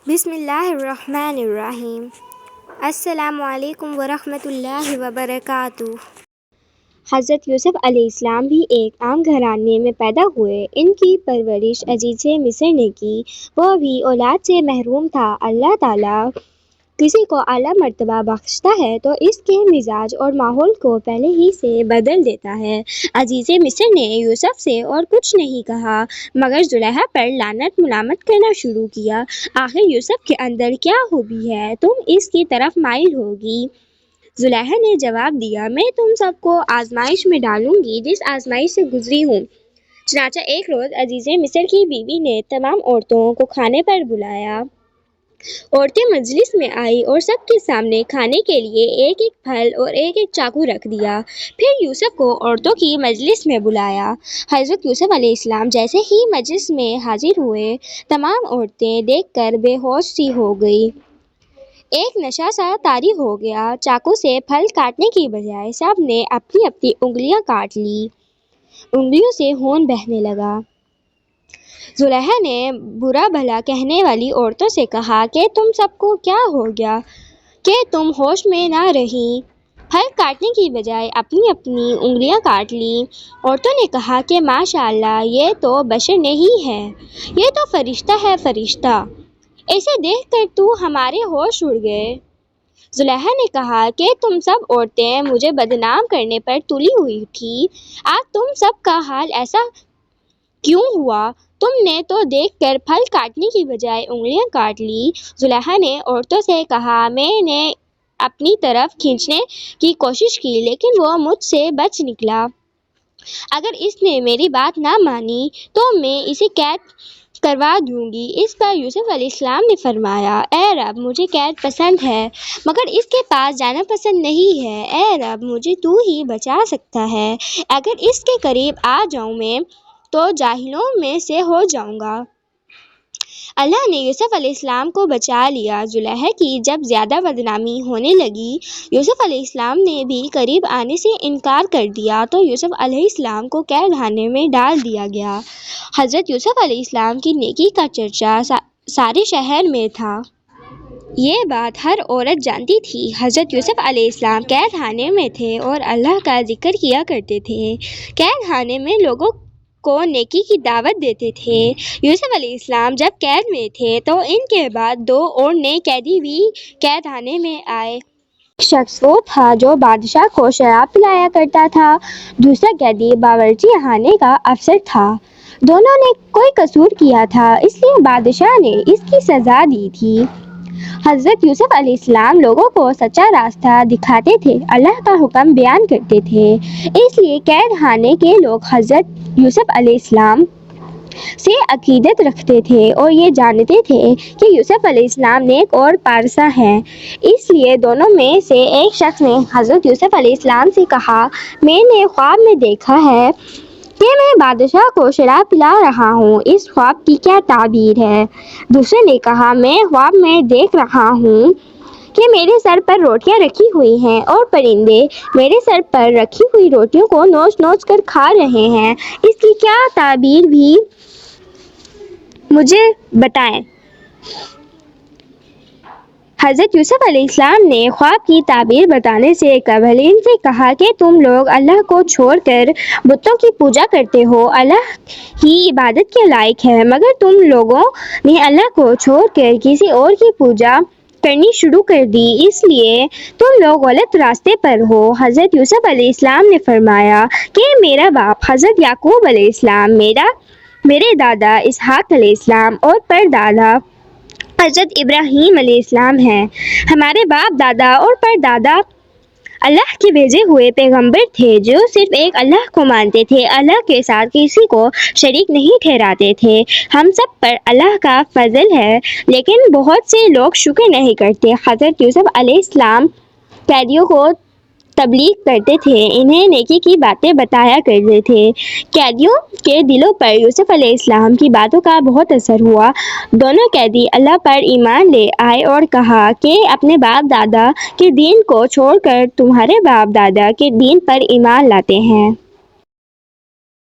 بسم اللہ الرحمن الرحیم۔ السلام علیکم ورحمۃ اللہ وبرکاتہ۔ حضرت یوسف علیہ السلام بھی ایک عام گھرانے میں پیدا ہوئے۔ ان کی پرورش عزیز مصر نے کی۔ وہ بھی اولاد سے محروم تھا۔ اللہ تعالیٰ کسی کو اعلیٰ مرتبہ بخشتا ہے تو اس کے مزاج اور ماحول کو پہلے ہی سے بدل دیتا ہے۔ عزیز مصر نے یوسف سے اور کچھ نہیں کہا مگر زلیخا پر لعنت ملامت کرنا شروع کیا۔ آخر یوسف کے اندر کیا خوبی ہے تم اس کی طرف مائل ہوگی؟ زلیخا نے جواب دیا، میں تم سب کو آزمائش میں ڈالوں گی جس آزمائش سے گزری ہوں۔ چنانچہ ایک روز عزیز مصر کی بیوی نے تمام عورتوں کو کھانے پر بلایا۔ عورتیں مجلس میں آئیں اور سب کے سامنے کھانے کے لیے ایک ایک پھل اور ایک ایک چاقو رکھ دیا۔ پھر یوسف کو عورتوں کی مجلس میں بلایا۔ حضرت یوسف علیہ السلام جیسے ہی مجلس میں حاضر ہوئے، تمام عورتیں دیکھ کر بے ہوش سی ہو گئیں۔ ایک نشہ سا طاری ہو گیا۔ چاقو سے پھل کاٹنے کی بجائے سب نے اپنی اپنی انگلیاں کاٹ لیں۔ انگلیوں سے خون بہنے لگا۔ زلیخا نے برا بھلا کہنے والی عورتوں سے کہا کہ تم سب کو کیا ہو گیا کہ تم ہوش میں نہ رہیں؟ پھل کاٹنے کی بجائے اپنی اپنی انگلیاں کاٹ لیں۔ عورتوں نے کہا کہ ماشاء اللہ، یہ تو بشر نہیں ہے، یہ تو فرشتہ ہے، فرشتہ۔ اسے دیکھ کر تو ہمارے ہوش اڑ گئے۔ زلیخا نے کہا کہ تم سب عورتیں مجھے بدنام کرنے پر تلی ہوئی تھی، آج تم سب کا حال ایسا کیوں ہوا؟ تم نے تو دیکھ کر پھل کاٹنے کی بجائے انگلیاں کاٹ لی۔ زلیخا نے عورتوں سے کہا، میں نے اپنی طرف کھینچنے کی کوشش کی لیکن وہ مجھ سے بچ نکلا۔ اگر اس نے میری بات نہ مانی تو میں اسے قید کروا دوں گی۔ اس پر یوسف علیہ السلام نے فرمایا، اے رب، مجھے قید پسند ہے مگر اس کے پاس جانا پسند نہیں ہے۔ اے رب، مجھے تو ہی بچا سکتا ہے۔ اگر اس کے قریب آ جاؤں میں تو جاہلوں میں سے ہو جاؤں گا۔ اللہ نے یوسف علیہ السلام کو بچا لیا۔ زلیخا کی جب زیادہ بدنامی ہونے لگی، یوسف علیہ السلام نے بھی قریب آنے سے انکار کر دیا تو یوسف علیہ السلام کو قید خانے میں ڈال دیا گیا۔ حضرت یوسف علیہ السلام کی نیکی کا چرچا سارے شہر میں تھا۔ یہ بات ہر عورت جانتی تھی۔ حضرت یوسف علیہ السلام قید خانے میں تھے اور اللہ کا ذکر کیا کرتے تھے۔ قید خانے میں لوگوں کو نیکی کی دعوت دیتے تھے۔ یوسف علیہ السلام جب قید میں تھے تو ان کے بعد 2 اور نئے قیدی بھی قید خانے میں آئے۔ ایک شخص وہ تھا جو بادشاہ کو شراب پلایا کرتا تھا، دوسرا قیدی باورچی خانے کا افسر تھا۔ دونوں نے کوئی قصور کیا تھا، اس لیے بادشاہ نے اس کی سزا دی تھی۔ حضرت یوسف علیہ السلام لوگوں کو سچا راستہ دکھاتے تھے، اللہ کا حکم بیان کرتے تھے، اس لیے قید خانے کے لوگ حضرت یوسف علیہ السلام سے عقیدت رکھتے تھے اور یہ جانتے تھے کہ یوسف علیہ السلام نیک اور پارسا ہیں۔ اس لیے دونوں میں سے ایک شخص نے حضرت یوسف علیہ السلام سے کہا، میں نے خواب میں دیکھا ہے کہ میں بادشاہ کو شراب پلا رہا ہوں، اس خواب کی کیا تعبیر ہے؟ دوسرے نے کہا، میں خواب میں دیکھ رہا ہوں کہ میرے سر پر روٹیاں رکھی ہوئی ہیں اور پرندے میرے سر پر رکھی ہوئی روٹیوں کو نوچ نوچ کر کھا رہے ہیں، اس کی کیا تعبیر بھی مجھے بتائیں۔ حضرت یوسف علیہ السلام نے خواب کی تعبیر بتانے سے قبل ان سے کہا کہ تم لوگ اللہ کو چھوڑ کر بتوں کی پوجا کرتے ہو، اللہ ہی عبادت کے لائق ہے، مگر تم لوگوں نے اللہ کو چھوڑ کر کسی اور کی پوجا کرنی شروع کر دی، اس لیے تم لوگ غلط راستے پر ہو۔ حضرت یوسف علیہ السلام نے فرمایا کہ میرا باپ حضرت یعقوب علیہ السلام، میرے دادا اسحاق علیہ السلام اور پردادا حضرت ابراہیم علیہ السلام ہیں۔ ہمارے باپ دادا اور پردادا اللہ کے بھیجے ہوئے پیغمبر تھے جو صرف ایک اللہ کو مانتے تھے، اللہ کے ساتھ کسی کو شریک نہیں ٹھہراتے تھے۔ ہم سب پر اللہ کا فضل ہے لیکن بہت سے لوگ شکر نہیں کرتے۔ حضرت یوسف علیہ السلام قیدیوں کو تبلیغ کرتے تھے، انہیں نیکی کی باتیں بتایا کرتے تھے۔ قیدیوں کے دلوں پر یوسف علیہ السلام کی باتوں کا بہت اثر ہوا۔ دونوں قیدی اللہ پر ایمان لے آئے اور کہا کہ اپنے باپ دادا کے دین کو چھوڑ کر تمہارے باپ دادا کے دین پر ایمان لاتے ہیں۔